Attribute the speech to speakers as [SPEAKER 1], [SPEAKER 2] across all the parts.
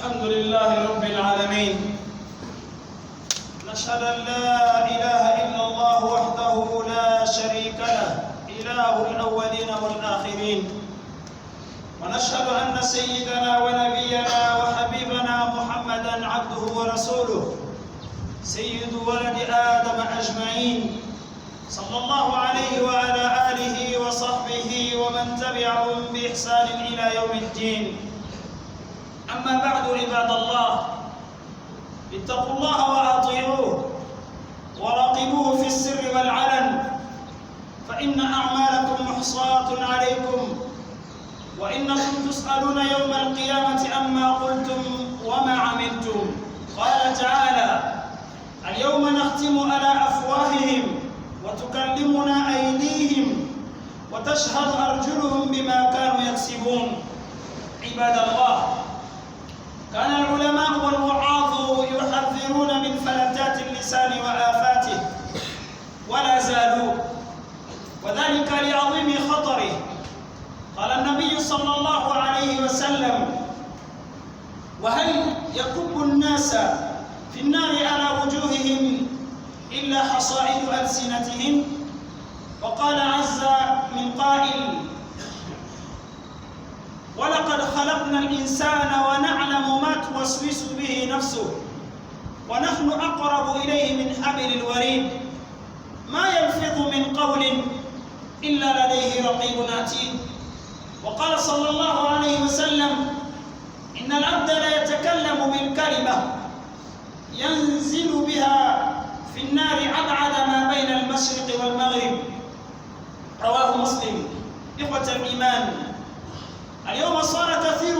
[SPEAKER 1] الحمد لله رب العالمين. نشهد أن لا إله إلا الله وحده لا شريك له إله الأولين والآخرين، ونشهد أن سيدنا ونبينا وحبيبنا محمدا عبده ورسوله سيد ولد آدم أجمعين، صلى الله عليه وعلى آله وصحبه ومن تبعهم بإحسان إلى يوم الدين. أما بعد عباد الله، اتقوا الله وأطيعوه وراقبوه في السر والعلن، فإن أعمالكم محصاة عليكم، وإنكم تسألون يوم القيامة عما قلتم وما عملتم. قال تعالى: اليوم نختم على أفواههم وتكلمنا أيديهم وتشهد أرجلهم بما كانوا يكسبون. عباد الله، كان العلماء والوعاظ يحذرون من فلتات اللسان وآفاته ولا زالوا، وذلك لعظيم خطره. قال النبي صلى الله عليه وسلم: وهل يكب الناس في النار على وجوههم إلا حصائد ألسنتهم؟ وقال عز من قائل: ولقد خلقنا الإنسان ونعلم ما توسوس به نفسه ونحن أقرب إليه من حبل الوريد ما يلفظ من قول إلا لديه رقيب عتيد. وقال صلى الله عليه وسلم: إن العبد لا يتكلم بالكلمة ينزل بها في النار أبعد ما بين المشرق والمغرب. رواه مسلم. إخوة الإيمان، اليوم صار كثير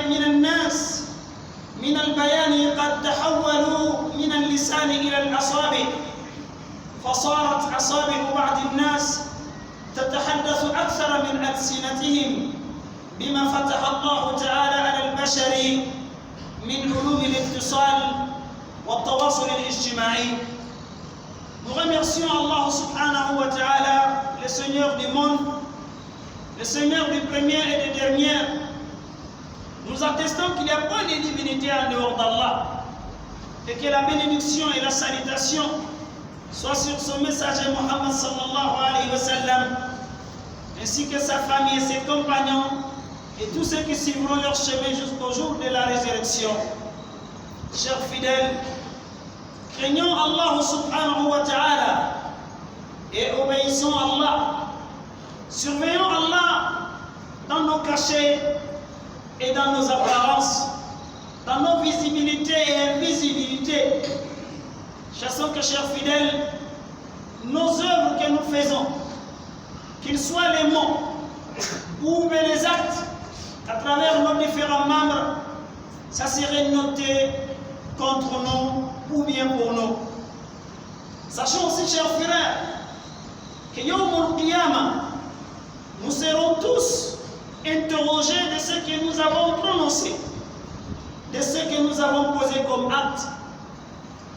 [SPEAKER 1] من الناس من البيان قد تحولوا من اللسان إلى الأصابع، فصارت أصابع بعض الناس تتحدث أكثر من ألسنتهم بما فتح الله تعالى على البشر من علوم الاتصال والتواصل الاجتماعي. Nous remercions Allah subhanahu wa ta'ala, le Seigneur du monde, le Seigneur du premier et du dernier. Nous attestons qu'il n'y a pas de divinité en dehors d'Allah et que la bénédiction et la salutation soient sur son messager Muhammad sallallahu alayhi wa sallam, ainsi que sa famille et ses compagnons et tous ceux qui suivront leur chemin jusqu'au jour de la résurrection. Chers fidèles, craignons Allah subhanahu wa ta'ala et obéissons Allah. Surveillons Allah dans nos cachets et dans nos apparences, dans nos visibilités et invisibilités. Chassons que, chers fidèles, nos œuvres que nous faisons, qu'ils soient les mots ou les actes, à travers nos différents membres, ça serait noté contre nous ou bien pour nous. Sachons aussi, chers frères, que Yawm al-Qiyamah, nous serons tous interrogés de ce que nous avons prononcé, de ce que nous avons posé comme acte.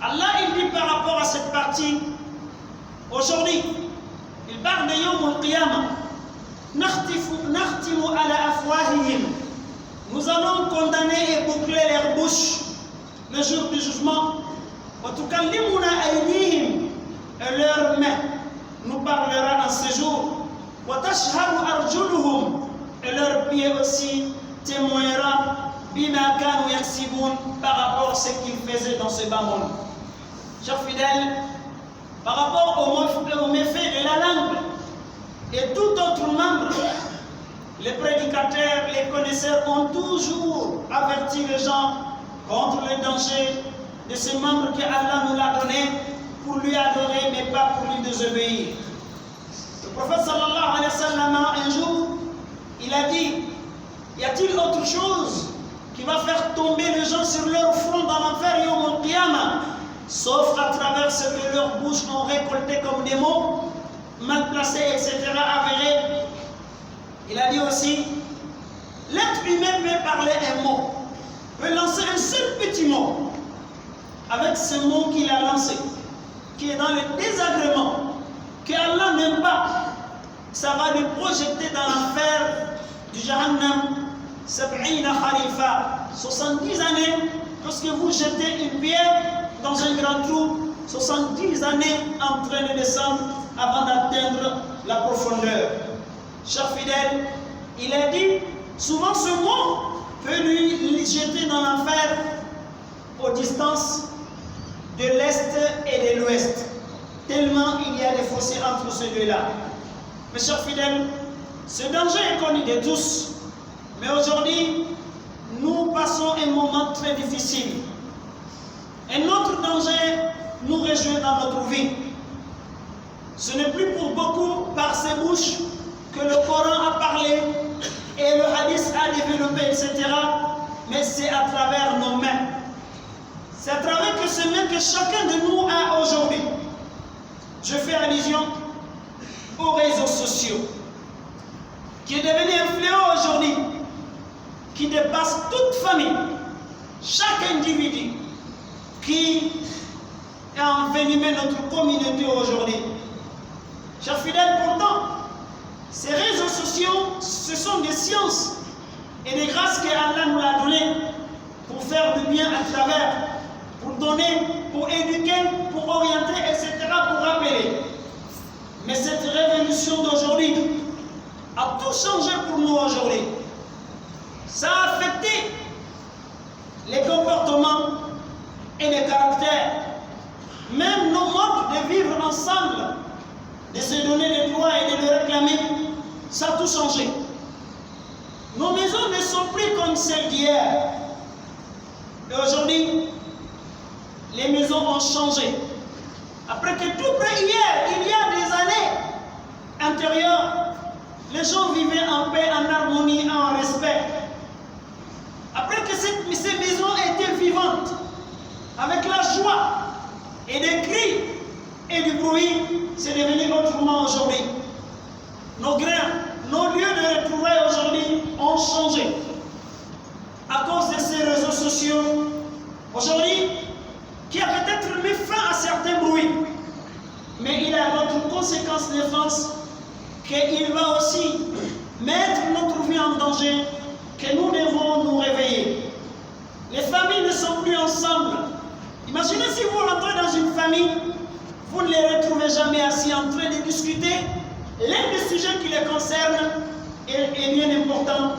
[SPEAKER 1] Allah, il dit par rapport à cette partie, aujourd'hui, il parle de Yawm al-Qiyamah. Nous allons condamner et boucler leurs bouches le jour du jugement. Et leurs mains nous parlera en ce jour. Et leurs pieds aussi témoignera par rapport à ce qu'ils faisaient dans ce bas monde. Chers fidèles, par rapport aux méfaits de la langue et tout autre membre, les prédicateurs, les connaisseurs ont toujours averti les gens contre le danger de ce membre que Allah nous l'a donné pour lui adorer mais pas pour lui désobéir. Le prophète sallallahu alayhi wa sallam, un jour, il a dit: y a-t-il autre chose qui va faire tomber les gens sur leur front dans l'enfer Yawm al-Qiyamah, sauf à travers ce que leurs bouches ont récolté comme des mots mal placés, etc., avérés. Il a dit aussi: l'être humain peut parler un mot, peut lancer un seul petit mot. Avec ce mot qu'il a lancé, qui est dans le désagrément, que Allah n'aime pas, ça va le projeter dans l'enfer du Jahannam, 70 kharifa, 70 années, lorsque vous jetez une pierre dans un grand trou, 70 années en train de descendre avant d'atteindre la profondeur. Chers fidèles, il a dit, souvent ce mot peut lui jeter dans l'enfer aux distances de l'Est et de l'Ouest, tellement il y a des fossés entre ces deux-là. Mes chers fidèles, ce danger est connu de tous, mais aujourd'hui, nous passons un moment très difficile. Un autre danger nous rejoint dans notre vie. Ce n'est plus pour beaucoup par ces bouches que le Coran a parlé et le hadith a développé, etc. Mais c'est à travers nos mains. C'est à travers ces mains que chacun de nous a aujourd'hui. Je fais allusion aux réseaux sociaux, qui est devenu un fléau aujourd'hui, qui dépasse toute famille, chaque individu, qui a envenimé notre communauté aujourd'hui. Chers fidèles, pourtant, ces réseaux sociaux, ce sont des sciences et des grâces que Allah nous a données pour faire du bien à travers, pour donner, pour éduquer, pour orienter, etc., pour rappeler. Mais cette révolution d'aujourd'hui a tout changé pour nous aujourd'hui. Ça a affecté les comportements et les caractères, même nos modes de vivre ensemble, de se donner des droits et de les réclamer, ça a tout changé. Nos maisons ne sont plus comme celles d'hier. Et aujourd'hui, les maisons ont changé. Après que tout près hier, il y a des années antérieures, les gens vivaient en paix, en harmonie, en respect. Après que ces maisons étaient vivantes, avec la joie et des cris et du bruit, c'est devenu autrement aujourd'hui. nos grains, nos lieux de retrouvailles aujourd'hui ont changé à cause de ces réseaux sociaux aujourd'hui qui a peut-être mis fin à certains bruits, mais il a d'autres conséquences néfastes qu'il va aussi mettre notre vie en danger, que nous devons nous réveiller. Les familles ne sont plus ensemble. Imaginez si vous rentrez dans une famille, vous ne les retrouvez jamais assis en train de discuter. L'un des sujets qui les concerne est bien important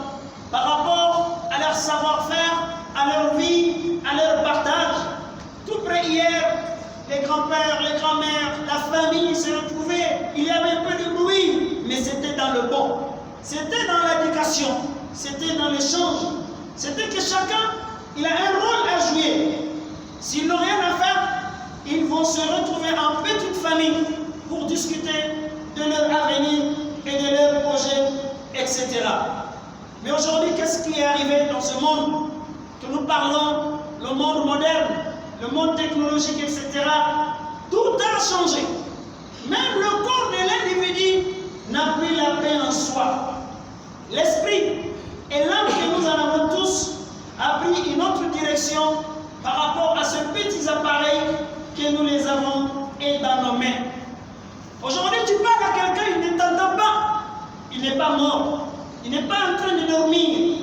[SPEAKER 1] par rapport à leur savoir-faire, à leur vie, à leur partage. Tout près hier, les grands-pères, les grands-mères, la famille se retrouvaient. Il y avait un peu de bruit, mais c'était dans le bon. C'était dans l'éducation, c'était dans l'échange. C'était que chacun, il a un rôle à jouer. S'ils n'ont rien à faire, ils vont se retrouver en petite famille pour discuter de leur avenir et de leurs projets, etc. Mais aujourd'hui, qu'est-ce qui est arrivé dans ce monde que nous parlons, le monde moderne, le monde technologique, etc. Tout a changé. Même le corps de l'individu n'a plus la paix en soi. L'esprit et l'âme que nous en avons tous a pris une autre direction par rapport à ces petits appareils que nous les avons et dans nos mains. Aujourd'hui, tu parles à quelqu'un, il ne t'entend pas. Il n'est pas mort. Il n'est pas en train de dormir.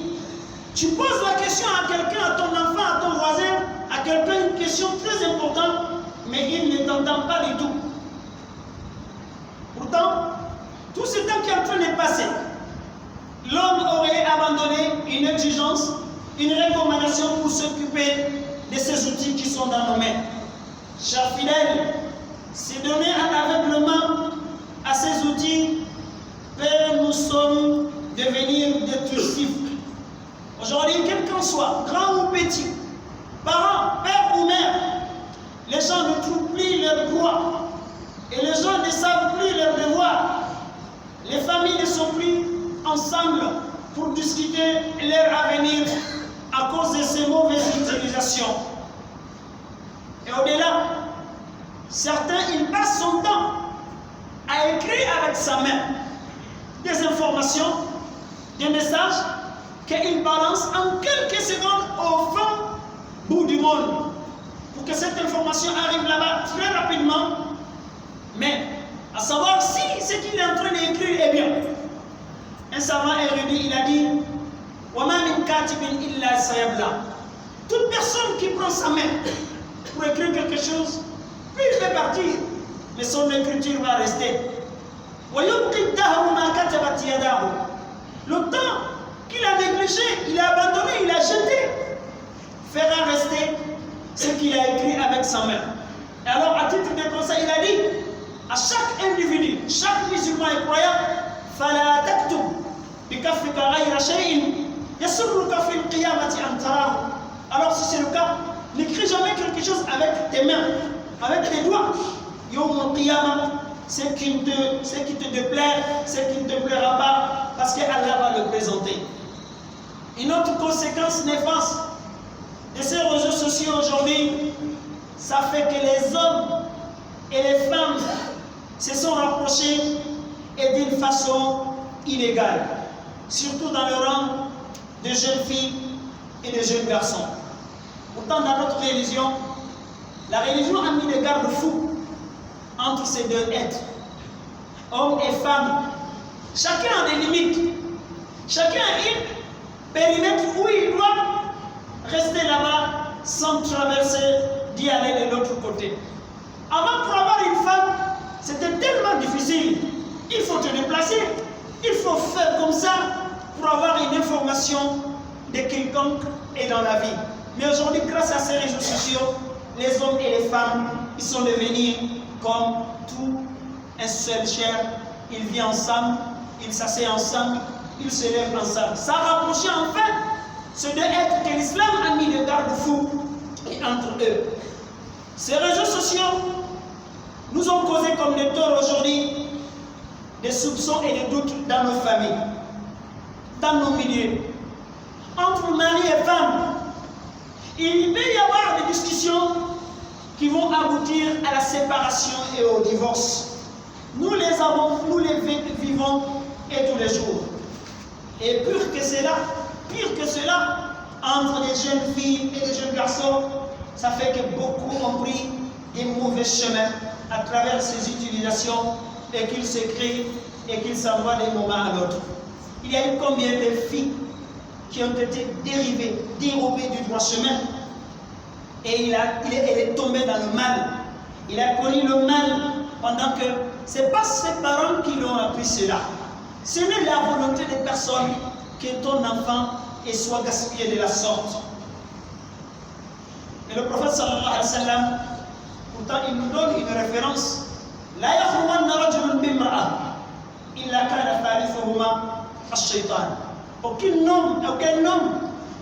[SPEAKER 1] Tu poses la question à quelqu'un, à ton enfant, à ton voisin, à quelqu'un, une question très importante, mais il ne t'entend pas du tout. Pourtant, tout ce temps qui est en train de passer, l'homme aurait abandonné une exigence, une recommandation pour s'occuper de ces outils qui sont dans nos mains. Chers fidèles, c'est donner un aveuglement à ces outils que nous sommes devenir détructifs. Aujourd'hui, quel qu'en soit, grand ou petit, parents, père ou mère, les gens ne trouvent plus leurs droits et les gens ne savent plus leurs devoirs. Les familles ne sont plus ensemble pour discuter leur avenir à cause de ces mauvaises utilisations. Et au-delà, certains, ils passent son temps à écrire avec sa main des informations, des messages qu'il balance en quelques secondes au fin bout du monde pour que cette information arrive là-bas très rapidement. Mais à savoir si ce qu'il est en train d'écrire est bien. Un savant érudit, il a dit وَمَا مِنْ كَاتِبٍ إِلَّا سَيَبْلَى. Toute personne qui prend sa main pour écrire quelque chose, puis il fait partir, mais son écriture va rester. وَيُبْقِي الدَّهْرُ مَا كَتَبَتْ يَدَاهُ. Le temps qu'il a négligé, il a abandonné, il a jeté, fera rester ce qu'il a écrit avec sa main. Et alors, à titre de conseil, il a dit à chaque individu, chaque musulman et croyant, فَلَا تَكْتُبْ بِكَفِّكَ غَيْرَ شَيْءٍ يَسُرُّكَ فِي الْقِيَامَةِ أَنْ تَرَاهُ. Alors, si c'est le cas, n'écris jamais quelque chose avec tes mains, avec tes doigts. Yawm al-Qiyamah, ce qui te déplaît, ce qui ne te plaira pas, parce qu'Allah va le présenter. Une autre conséquence néfaste de ces réseaux sociaux aujourd'hui, ça fait que les hommes et les femmes se sont rapprochés et d'une façon illégale, surtout dans le rang de jeunes filles et de jeunes garçons. Pourtant, dans notre religion, la religion a mis des garde-fous entre ces deux êtres, hommes et femmes. Chacun a des limites, chacun a un périmètre où il doit rester là-bas sans traverser, d'y aller de l'autre côté. Avant, pour avoir une femme, c'était tellement difficile. Il faut te déplacer, il faut faire comme ça pour avoir une information de quelconque et dans la vie. Mais aujourd'hui, grâce à ces réseaux sociaux, les hommes et les femmes, ils sont devenus comme tout un seul chair. Ils vivent ensemble, ils s'asseyent ensemble, ils se lèvent ensemble. Ça a rapproché enfin ce deux êtres que l'islam a mis de garde-fous entre eux. Ces réseaux sociaux nous ont causé comme des torts aujourd'hui, des soupçons et des doutes dans nos familles, dans nos milieux, entre mari et femme. Il peut y avoir des discussions qui vont aboutir à la séparation et au divorce. Nous les avons, nous les vivons et tous les jours. Et pire que cela, entre des jeunes filles et des jeunes garçons, ça fait que beaucoup ont pris des mauvais chemins à travers ces utilisations et qu'ils s'écrivent et qu'ils s'envoient d'un moment à l'autre. Il y a eu combien de filles qui ont été dérobées du droit chemin et elle est tombée dans le mal. Il a connu le mal pendant que ce n'est pas ses parents qui l'ont appris cela. Ce n'est la volonté des personnes que ton enfant soit gaspillé de la sorte. Et le prophète sallallahu alayhi wa sallam, pourtant il nous donne une référence. La yakhruwanna rajulun bimra'a illa kana thalithuhuma ash-shaytan. Aucun homme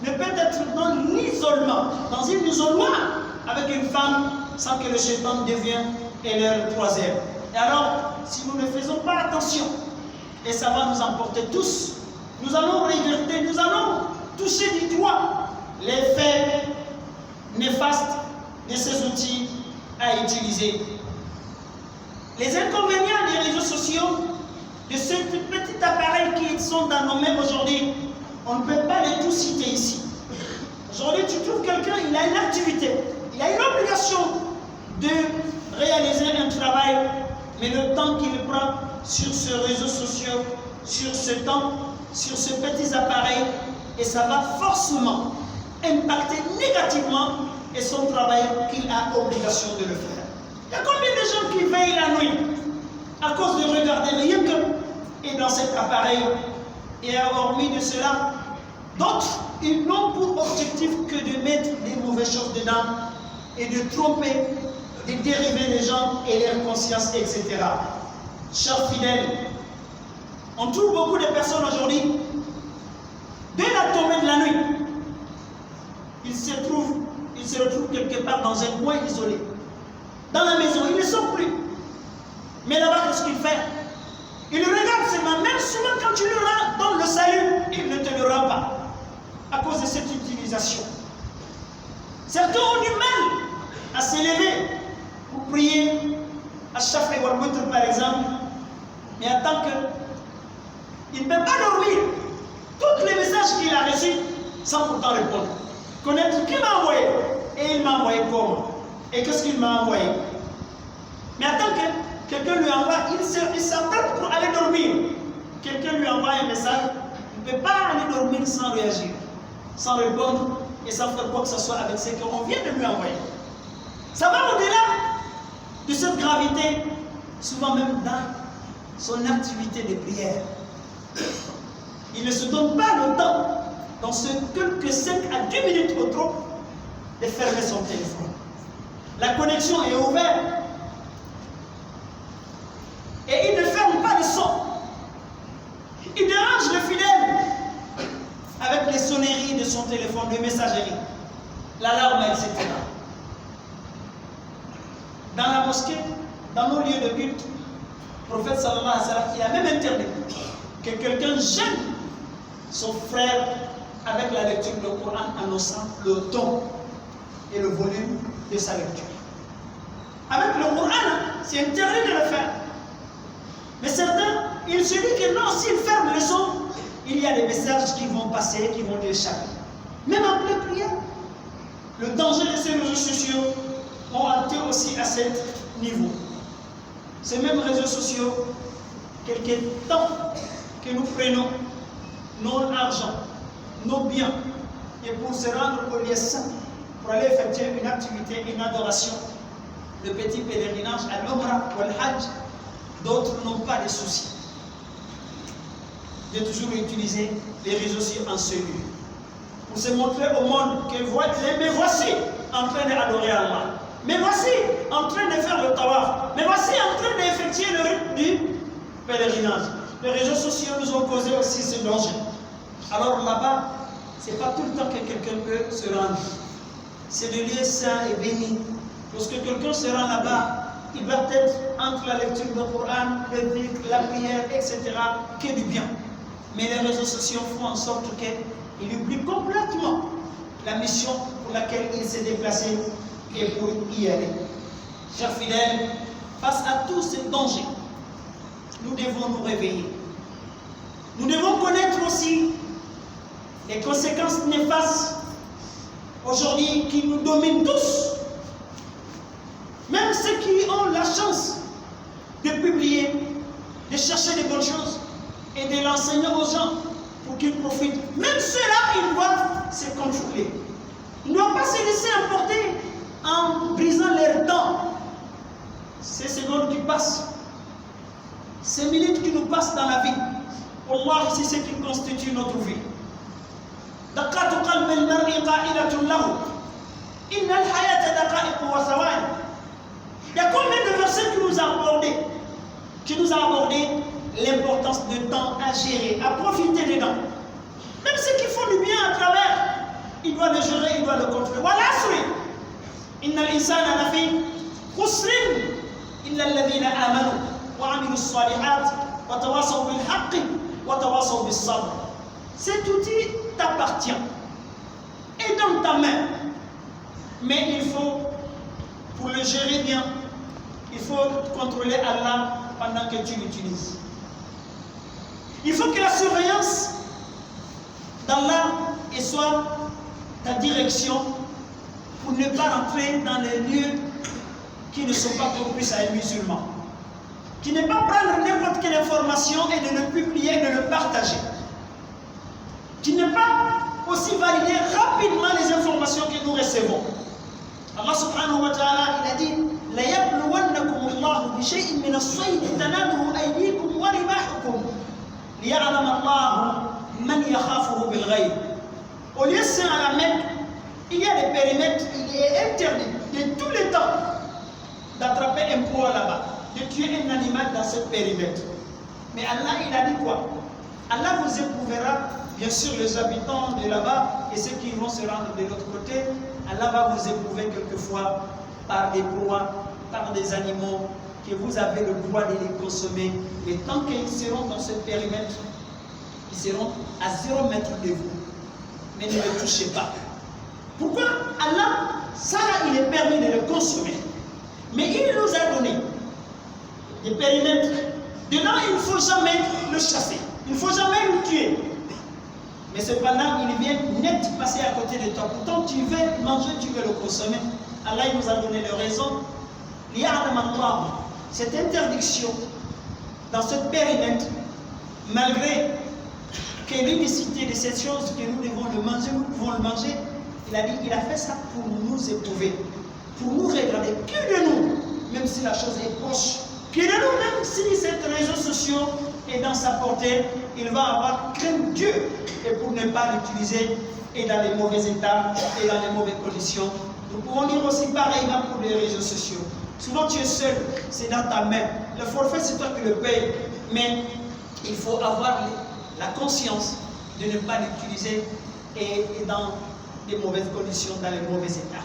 [SPEAKER 1] ne peut être dans l'isolement, dans un isolement avec une femme sans que le shaitan devienne leur troisième. Et alors, si nous ne faisons pas attention, et ça va nous emporter tous, nous allons regretter, nous allons toucher du doigt l'effet néfaste de ces outils à utiliser. Les inconvénients des réseaux sociaux, de ces petits appareils qui sont dans nos mains aujourd'hui, on ne peut pas les tous citer ici. Aujourd'hui, tu trouves quelqu'un, il a une activité, il a une obligation de réaliser un travail, mais le temps qu'il prend sur ces réseaux sociaux, sur ce temps, sur ces petits appareils, et ça va forcément impacter négativement et son travail qu'il a obligation de le faire. Il y a combien de gens qui veillent la nuit à cause de regarder rien que et dans cet appareil, et hormis de cela, d'autres, ils n'ont pour objectif que de mettre des mauvaises choses dedans et de tromper, de dériver les gens et leur conscience, etc. Chers fidèles, on trouve beaucoup de personnes aujourd'hui, dès la tombée de la nuit, ils se retrouvent quelque part dans un coin isolé. Dans la maison, ils ne sont plus. Mais là-bas, qu'est-ce qu'il fait? Il regarde ses mains, même souvent quand tu lui donnes le salut, il ne te le rend pas. À cause de cette utilisation. Certains ont du mal à s'élever pour prier à Shaf'i wal Witr par exemple, mais en tant que il ne peut pas dormir tous les messages qu'il a reçus sans pourtant répondre. Connaître qui m'a envoyé et il m'a envoyé comment et qu'est-ce qu'il m'a envoyé. Mais en tant que quelqu'un lui envoie, il s'attend pour aller dormir. Quelqu'un lui envoie un message, il ne peut pas aller dormir sans réagir, sans répondre et sans faire quoi que ce soit avec ce qu'on vient de lui envoyer. Ça va au-delà de cette gravité, souvent même dans son activité de prière. Il ne se donne pas le temps, dans ce quelques 5 à 10 minutes au trop, de fermer son téléphone. La connexion est ouverte. Et il ne ferme pas le son. Il dérange le fidèle avec les sonneries de son téléphone, de messagerie, l'alarme, etc. Dans la mosquée, dans nos lieux de culte, le prophète sallallahu alayhi wa sallam, il a même interdit que quelqu'un gêne son frère avec la lecture du Coran en annonçant le ton et le volume de sa lecture. Avec le Coran, c'est interdit de le faire. Mais certains, ils se disent que non, s'ils ferment le son, il y a des messages qui vont passer, qui vont échapper. Même en pleine prière. Le danger de ces réseaux sociaux ont atteint aussi à ce niveau. Ces mêmes réseaux sociaux, quelques temps que nous prenons nos argent, nos biens, et pour se rendre au lieu saint, pour aller effectuer une activité, une adoration, le petit pèlerinage à l'Umrah ou al Hajj, d'autres n'ont pas de soucis de toujours utiliser les réseaux sociaux en ce lieu. Pour se montrer au monde que mais voici en train d'adorer Allah. Mais voici en train de faire le tawaf. Mais voici en train d'effectuer le rite du pèlerinage. Les réseaux sociaux nous ont causé aussi ce danger. Alors là-bas, ce n'est pas tout le temps que quelqu'un peut se rendre. C'est le lieu saint et béni. Lorsque quelqu'un se rend là-bas, il va être entre la lecture du Coran, le dhikr, la prière, etc., que du bien. Mais les réseaux sociaux font en sorte qu'il oublie complètement la mission pour laquelle il s'est déplacé et pour y aller. Chers fidèles, face à tous ces dangers, nous devons nous réveiller. Nous devons connaître aussi les conséquences néfastes aujourd'hui qui nous dominent tous. Même ceux qui ont la chance de publier, de chercher des bonnes choses et de l'enseigner aux gens pour qu'ils profitent. Même ceux-là, ils doivent se contrôler. Ils ne doivent pas se laisser emporter en brisant leur temps. Ces secondes qui passent, ces minutes qui nous passent dans la vie. Allah, c'est ce qui constitue notre vie. دقات قلب المرء قائلة له إن الحياة دقائق وثواني. Il y a combien de versets qui nous a abordé l'importance de temps à gérer, à profiter dedans. Même ceux qui font du bien à travers, il doit le gérer, il doit le contrôler. والعصر إن الإنسان لفي خسر إلا الذين آمنوا وعملوا الصالحات وتواصوا بالحق وتواصوا بالصبر. Cet outil t'appartient et dans ta main. Mais il faut, pour le gérer bien, il faut contrôler Allah pendant que tu l'utilises. Il faut que la surveillance d'Allah soit ta direction pour ne pas rentrer dans les lieux qui ne sont pas propices à un musulman. Qui ne pas prendre n'importe quelle information et de le publier et de le partager. Qui ne pas aussi valider rapidement les informations que nous recevons. Allah subhanahu wa ta'ala, il a dit la yabluwannakum Allah bi shay'in min as-sayd tanaluhu aydikum wa rimahukum liya'lam Allah man yakhafuhu bil ghayb. Au lieu saint à la Mecque, il y a des périmètres, il est interdit de tous les temps d'attraper un proie là-bas, de tuer un animal dans ce périmètre. Mais Allah, il a dit quoi? Allah vous éprouvera. Bien sûr, les habitants de là-bas et ceux qui vont se rendre de l'autre côté, Allah va vous éprouver quelquefois par des proies, par des animaux que vous avez le droit de les consommer. Mais tant qu'ils seront dans ce périmètre, ils seront à 0 mètre de vous. Mais ne les touchez pas. Pourquoi Allah, ça là, il est permis de le consommer. Mais il nous a donné des périmètres. Dedans, il ne faut jamais le chasser. Il ne faut jamais le tuer. Mais cependant, il vient net passer à côté de toi. Pourtant, tu veux manger, tu veux le consommer. Allah il nous a donné les raisons. Cette interdiction dans ce périmètre, malgré que l'unicité de cette chose que nous devons le manger, nous pouvons le manger, il a dit qu'il a fait ça pour nous éprouver, pour nous regarder. Que de nous, même si la chose est proche, que de nous, même si ces réseaux sociaux est dans sa portée, il va avoir crainte Dieu et pour ne pas l'utiliser et dans les mauvais états et dans les mauvaises conditions. Nous pouvons dire aussi pareillement pour les réseaux sociaux. Souvent tu es seul, c'est dans ta main. Le forfait c'est toi qui le payes, mais il faut avoir la conscience de ne pas l'utiliser et dans des mauvaises conditions, dans les mauvais états.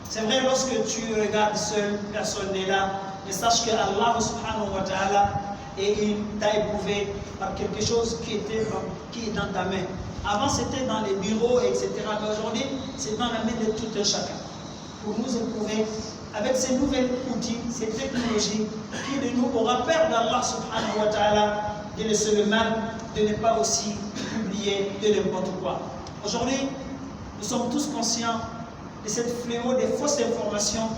[SPEAKER 1] C'est vrai, lorsque tu regardes seul, personne n'est là, mais sache que Allah subhanahu wa ta'ala et il t'a éprouvé par quelque chose qui est dans ta main. Avant c'était dans les bureaux, etc. Mais aujourd'hui, c'est dans la main de tout un chacun. Pour nous éprouver avec ces nouveaux outils, ces technologies, qui de nous aura peur d'Allah subhanahu wa ta'ala, de laisser le mal, de ne pas aussi publier de n'importe quoi. Aujourd'hui, nous sommes tous conscients de cette fléau des fausses informations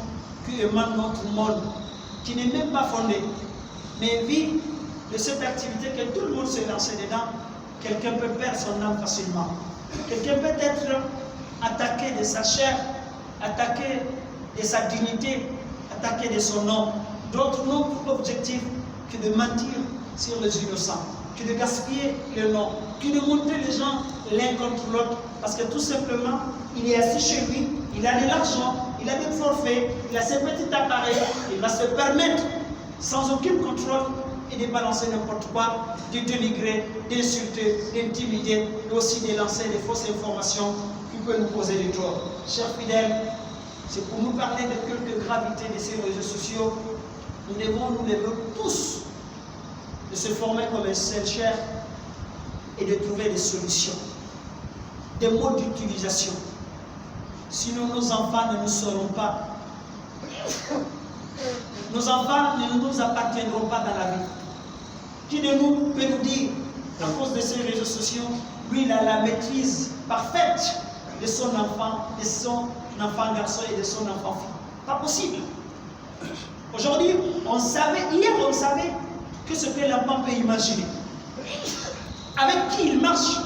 [SPEAKER 1] qui émanent notre monde, qui n'est même pas fondée. Mais vu de cette activité que tout le monde se lance dedans, quelqu'un peut perdre son âme facilement. Quelqu'un peut être attaqué de sa chair, attaqué de sa dignité, attaqué de son nom. D'autres n'ont pour objectif que de mentir sur les innocents, que de gaspiller le nom, que de monter les gens l'un contre l'autre. Parce que tout simplement, il est assis chez lui, il a de l'argent, il a des forfaits, il a ses petits appareils, il va se permettre sans aucun contrôle et de balancer n'importe quoi, de dénigrer, d'insulter, d'intimider, et aussi de lancer des fausses informations qui peuvent nous causer des torts. Chers fidèles, c'est pour nous parler de quelque gravité de ces réseaux sociaux. Nous devons nous lever tous de se former comme un seul chair et de trouver des solutions, des modes d'utilisation. Sinon nos enfants ne nous sauront pas. Nos enfants ne nous appartiendront pas dans la vie. Qui de nous peut nous dire à cause de ces réseaux sociaux, lui, il a la maîtrise parfaite de son enfant garçon et de son enfant fille. Pas possible. Aujourd'hui, hier on savait que ce que l'enfant peut imaginer. Avec qui il marche,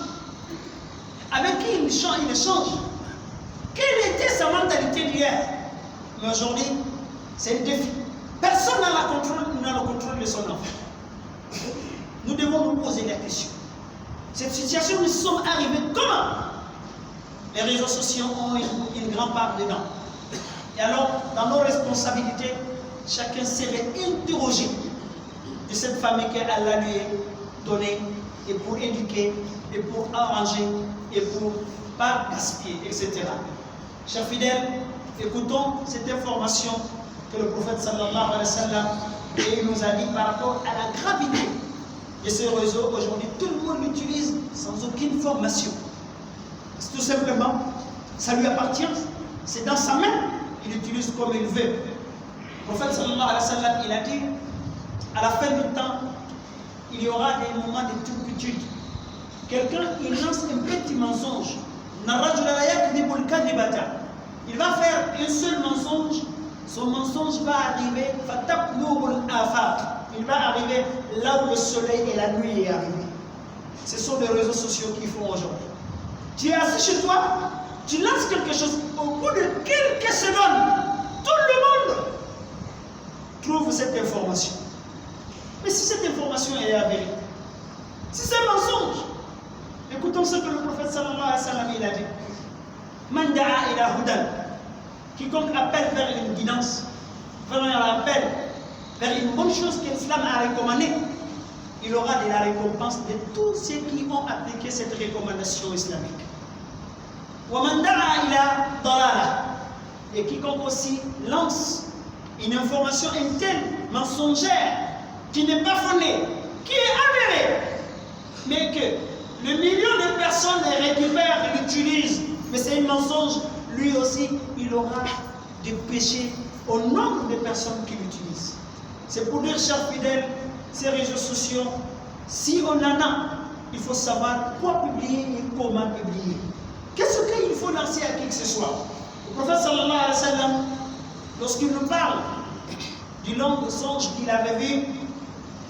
[SPEAKER 1] avec qui il échange. Quelle était sa mentalité d'hier? Mais aujourd'hui, c'est un défi. Personne n'a le contrôle de son enfant. Nous devons nous poser la question. Cette situation, nous sommes arrivés comment? Les réseaux sociaux ont une grande part dedans. Et alors, dans nos responsabilités, chacun serait interrogé de cette famille qu'Allah lui a donnée, et pour éduquer, et pour arranger, et pour pas gaspiller, etc. Chers fidèles, écoutons cette information que le prophète sallallahu alayhi wa sallam nous a dit par rapport à la gravité de ces réseaux. Aujourd'hui, tout le monde l'utilise sans aucune formation. C'est tout simplement, ça lui appartient, c'est dans sa main, il l'utilise comme il veut. Le prophète sallallahu alayhi wa sallam, il a dit, à la fin du temps, il y aura des moments de turpitude. Quelqu'un, il lance un petit mensonge. Il va faire un seul mensonge. Son mensonge va arriver. Il va arriver là où le soleil et la nuit est arrivé. Ce sont les réseaux sociaux qui font aujourd'hui. Tu es assis chez toi, tu lances quelque chose. Au bout de quelques secondes, tout le monde trouve cette information. Mais si cette information est avérée, si c'est un mensonge, écoutons ce que le prophète sallallahu alayhi wa sallam il a dit. Man da'a ila hudan, quiconque appelle vers une guidance, vers un appel, vers une bonne chose que l'islam a recommandée, il aura de la récompense de tous ceux qui ont appliqué cette recommandation islamique. Wa man da'a ila dalala, et quiconque aussi lance une information interne, mensongère, qui n'est pas fondée, qui est avérée, mais que le million de personnes les récupèrent et l'utilisent, mais c'est un mensonge, lui aussi, il aura des péchés au nombre de personnes qui l'utilisent. C'est pour dire, chers fidèles, ces réseaux sociaux, si on en a, il faut savoir quoi publier et comment publier. Qu'est-ce qu'il faut lancer à qui que ce soit? Le prophète sallallahu alayhi wa sallam, lorsqu'il nous parle du long songe qu'il avait vu,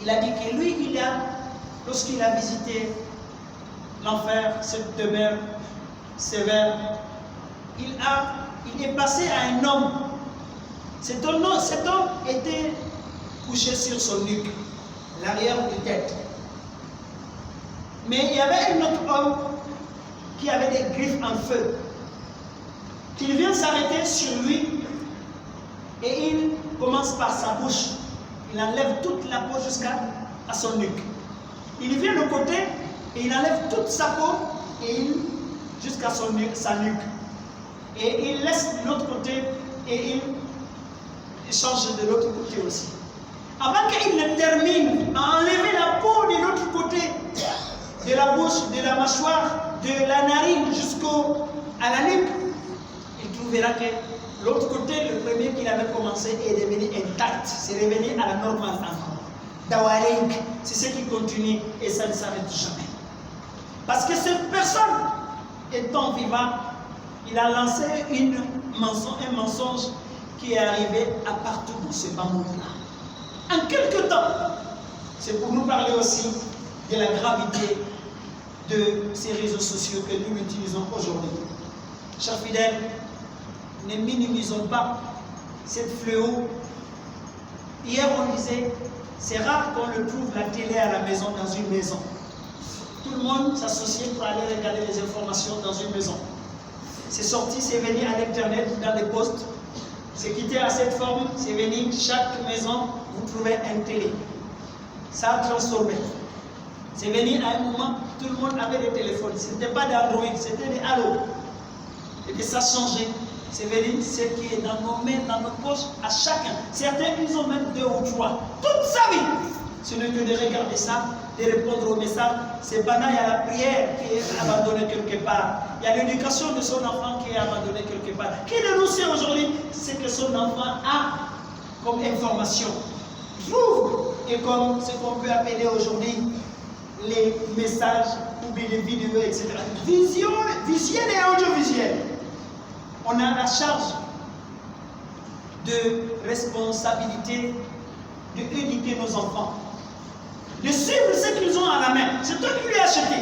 [SPEAKER 1] il a dit que lui, lorsqu'il a visité l'enfer, cette demeure sévère, il est passé à un homme. Cet homme était couché sur son nuque, l'arrière de tête. Mais il y avait un autre homme qui avait des griffes en feu, qui vient s'arrêter sur lui et il commence par sa bouche. Il enlève toute la peau jusqu'à son nuque. Il vient de côté et il enlève toute sa peau et jusqu'à sa nuque. Et il laisse de l'autre côté et il change de l'autre côté aussi. Avant qu'il ne termine à enlever la peau de l'autre côté, de la bouche, de la mâchoire, de la narine jusqu'à la nuque, il trouvera que l'autre côté, le premier qu'il avait commencé, est devenu intact. C'est revenu à la normale encore. Dawarik, c'est ce qui continue et ça ne s'arrête jamais. Parce que cette personne, étant vivant, il a lancé un mensonge qui est arrivé à partout dans ce bas monde-là. En quelque temps, c'est pour nous parler aussi de la gravité de ces réseaux sociaux que nous utilisons aujourd'hui. Chers fidèles, ne minimisons pas cette fléau. Hier on disait, c'est rare qu'on le trouve la télé à la maison, dans une maison. Tout le monde s'associe pour aller regarder les informations dans une maison. C'est sorti, c'est venu à l'internet, dans les postes. C'est quitté à cette forme, c'est venu, chaque maison, vous trouvez un télé. Ça a transformé. C'est venu à un moment, tout le monde avait des téléphones. Ce n'était pas d'Android, c'était des Allo. Et puis ça a changé. C'est venu ce qui est dans nos mains, dans nos poches, à chacun. Certains, ils ont même 2 ou 3. Toute sa vie. Ce n'est que de regarder ça, de répondre aux messages. C'est pendant il y a la prière qui est abandonnée quelque part. Il y a l'éducation de son enfant qui est abandonnée quelque part. Qui dénonce aujourd'hui ce que son enfant a comme information, trouve, et comme ce qu'on peut appeler aujourd'hui les messages ou bien les vidéos, etc. Visuel et audiovisuel. On a la charge de responsabilité de éduquer nos enfants, de suivre ce qu'ils ont à la main. C'est toi qui lui as acheté.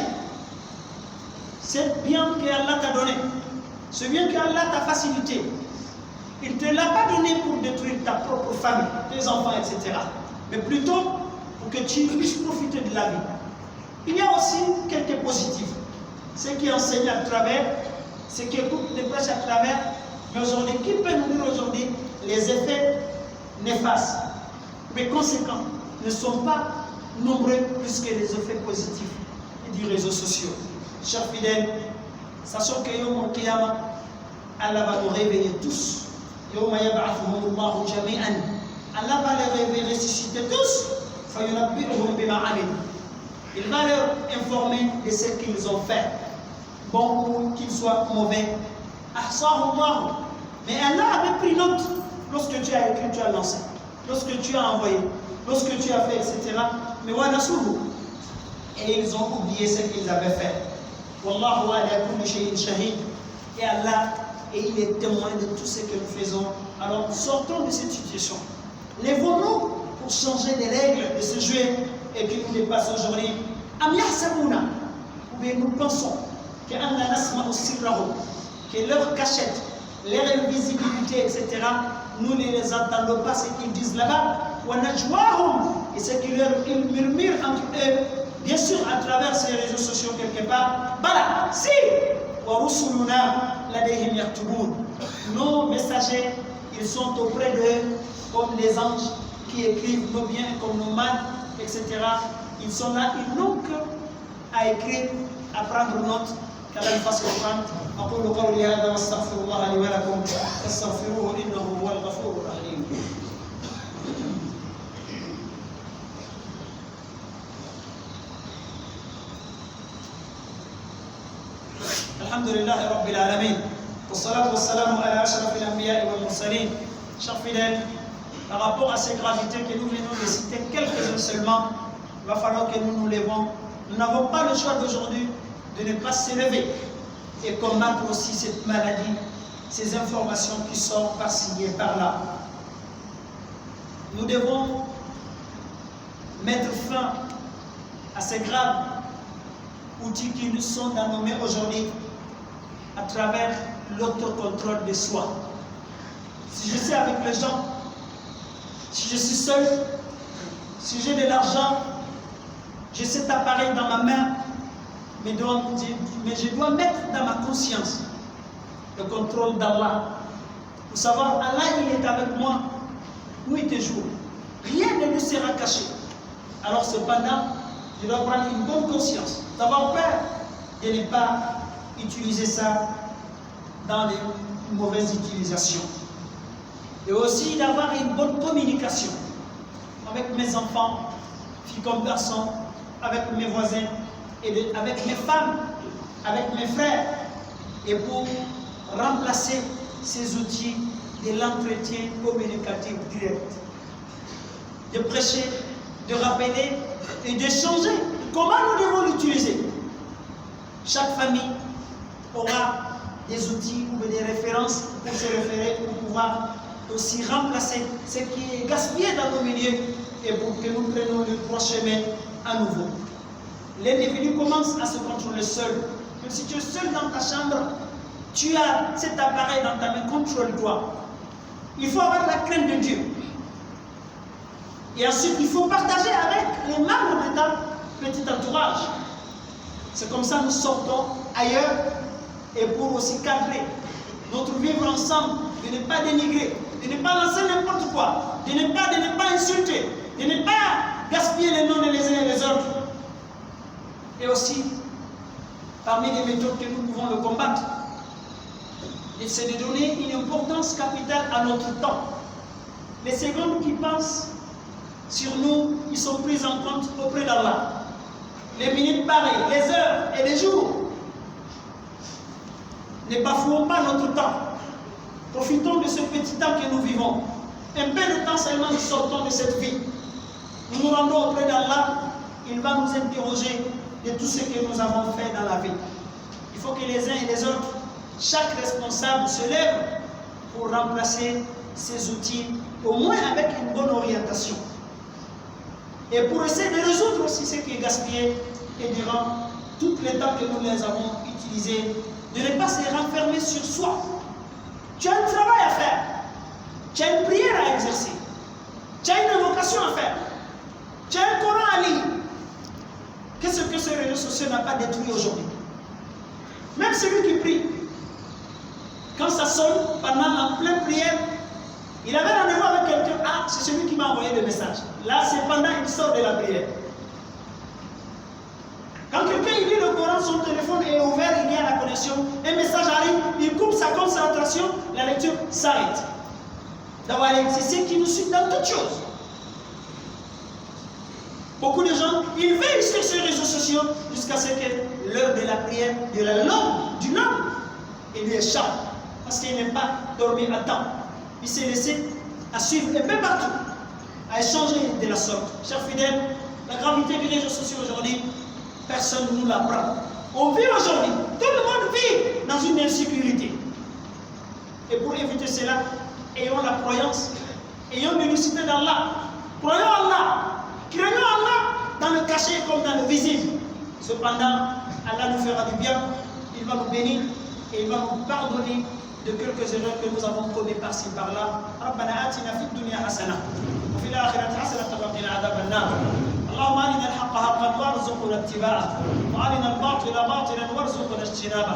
[SPEAKER 1] C'est bien que Allah t'a donné. C'est bien que Allah t'a facilité. Il ne te l'a pas donné pour détruire ta propre famille, tes enfants, etc. Mais plutôt pour que tu puisses profiter de la vie. Il y a aussi quelques positifs. Ceux qui enseignent à travers, ceux qui écoutent les prêches à travers, mais aujourd'hui, qui peut nous dire aujourd'hui les effets néfastes, mais conséquents, ne sont pas nombreux plus que les effets positifs des réseaux sociaux. Chers fidèles, sachant que Yom al-Qiyamah, Allah va nous réveiller tous. Yom yab'athuhum Allahu jami'an. Allah va les ressusciter tous. Fayunabbi'uhum bima 'amilu. Il va leur informer de ce qu'ils ont fait, bon ou qu'ils soient mauvais. Ahsahu Allah. Mais Allah avait pris note lorsque tu as écrit, tu as lancé, lorsque tu as envoyé, lorsque tu as fait, etc. Mais wanasuhu. Et ils ont oublié ce qu'ils avaient fait. Wallahu ala kulli shay'in shahid. Et Allah, et il est témoin de tout ce que nous faisons. Alors sortons de cette situation. Lèvons-nous pour changer les règles de ce jeu et qui nous dépasse aujourd'hui. Am yahsabuna, ou bien nous pensons que anna nasma'u sirrahum, que leur cachette, leur invisibilité, etc., nous ne les entendons pas ce qu'ils disent là-bas. Wa najwahum, et ce qu'ils murmurent entre eux, bien sûr à travers ces réseaux sociaux quelque part. Bala, si, wa rusuluna ladayhim yaktubun. Nos messagers, ils sont auprès d'eux comme les anges qui écrivent nos biens comme nos mal, etc. Ils sont là, ils n'ont qu'à écrire, à prendre note, qu'Allah nous fasse comprendre. أقول قولي هذا واستغفر الله لي ولكم فاستغفروه إنه هو الغفور الرحيم. الحمد لله رب العالمين والصلاة والسلام على أشرف الأنبياء والمرسلين. Chers fidèles, par rapport à ces gravités que nous venons de citer, quelques-uns seulement, il va falloir que nous nous levons. Nous n'avons pas le choix d'aujourd'hui de ne pas s'élever et combattre aussi cette maladie, ces informations qui sortent par-ci et par-là. Nous devons mettre fin à ces graves outils qui nous sont dans nos mains aujourd'hui à travers l'autocontrôle de soi. Si je suis avec les gens, si je suis seul, si j'ai de l'argent, j'ai cet appareil dans ma main, mais je dois mettre dans ma conscience le contrôle d'Allah. Pour savoir, Allah, il est avec moi nuit et jour. Rien ne nous sera caché. Alors cependant, je dois prendre une bonne conscience, d'avoir peur de ne pas utiliser ça dans les mauvaises utilisations. Et aussi d'avoir une bonne communication avec mes enfants, filles comme garçons, avec mes voisins, et avec mes femmes, avec mes frères, et pour remplacer ces outils de l'entretien communicatif direct. De prêcher, de rappeler et de changer comment nous devons l'utiliser. Chaque famille aura des outils ou des références pour se référer, pour pouvoir aussi remplacer ce qui est gaspillé dans nos milieux et pour que nous prenions le droit chemin à nouveau. L'individu commence à se contrôler seul. Même si tu es seul dans ta chambre, tu as cet appareil dans ta main, contrôle-toi. Il faut avoir la crainte de Dieu. Et ensuite, il faut partager avec les membres de ta petit entourage. C'est comme ça que nous sortons ailleurs et pour aussi cadrer notre vivre ensemble, de ne pas dénigrer, de ne pas lancer n'importe quoi, de ne pas insulter, de ne pas gaspiller les noms les uns et les autres. Et aussi, parmi les méthodes que nous pouvons le combattre, c'est de donner une importance capitale à notre temps. Les secondes qui passent sur nous, ils sont prises en compte auprès d'Allah. Les minutes pareilles, les heures et les jours. Ne bafouons pas notre temps. Profitons de ce petit temps que nous vivons. Un peu de temps seulement nous sortons de cette vie. Nous nous rendons auprès d'Allah. il va nous interroger de tout ce que nous avons fait dans la vie. Il faut que les uns et les autres, chaque responsable se lève pour remplacer ces outils, au moins avec une bonne orientation. Et pour essayer de résoudre aussi ce qui est gaspillé, et durant tout le temps que nous les avons utilisés, de ne pas se renfermer sur soi. Tu as un travail à faire, tu as une prière à exercer, tu as une invocation à faire, tu as un Coran à lire. Qu'est-ce que ce réseau social n'a pas détruit aujourd'hui? Même celui qui prie, quand ça sonne, pendant en pleine prière, il avait rendez-vous avec quelqu'un. Ah, c'est celui qui m'a envoyé le message. Là, c'est pendant qu'il sort de la prière. Quand quelqu'un lit le Coran, son téléphone est ouvert, il y a la connexion, un message arrive, il coupe sa concentration, la lecture s'arrête. C'est ce qui nous suit dans toutes choses. Beaucoup de gens, ils veillent sur ces réseaux sociaux jusqu'à ce que l'heure de la prière, de la langue, du nom, il lui échappe. Parce qu'il n'aime pas dormir à temps. Il s'est laissé à suivre un peu partout, à échanger de la sorte. Chers fidèles, la gravité des réseaux sociaux aujourd'hui, personne ne nous l'apprend. On vit aujourd'hui, tout le monde vit dans une insécurité. Et pour éviter cela, ayons la croyance, ayons l'unicité d'Allah. Croyons Allah, craignons Allah dans le cachet comme dans le visible. Cependant, Allah nous fera du bien, il va nous bénir et il va nous pardonner de quelques erreurs que nous avons commises par-ci par-là. ربنا آتنا في الدنيا حسنة وفي الآخرة حسنة وقنا عذاب النار. اللهم أرنا الحق حقا وارزقنا اتباعه وأرنا الباطل باطلا وارزقنا اجتنابه.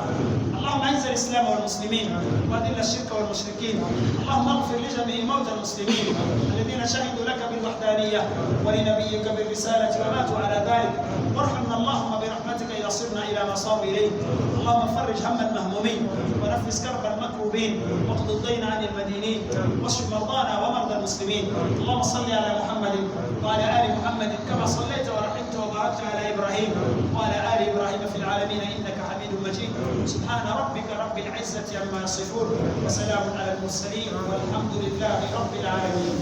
[SPEAKER 1] اللهم أعز الإسلام والمسلمين وأذل الشرك والمشركين. اللهم اغفر لجميع موتى المسلمين الذين شهدوا لك بالوحدانية ولنبيك بالرسالة وماتوا على ذلك. وارحمنا اللهم برحمتك إذا صرنا إلى ما صاروا إليه. اللهم فرج هم المهمومين ونفس كرب المكروبين واقض الدين عن المدينين واشف مرضانا ومرضى المسلمين. اللهم صل على محمد وعلى آل محمد كما صليت ورحمت وباركت على إبراهيم وعلى آل إبراهيم في العالمين إنك حميد مجيد. سبحان ربك رب العزة عما يصفون وسلام على المرسلين والحمد لله رب العالمين.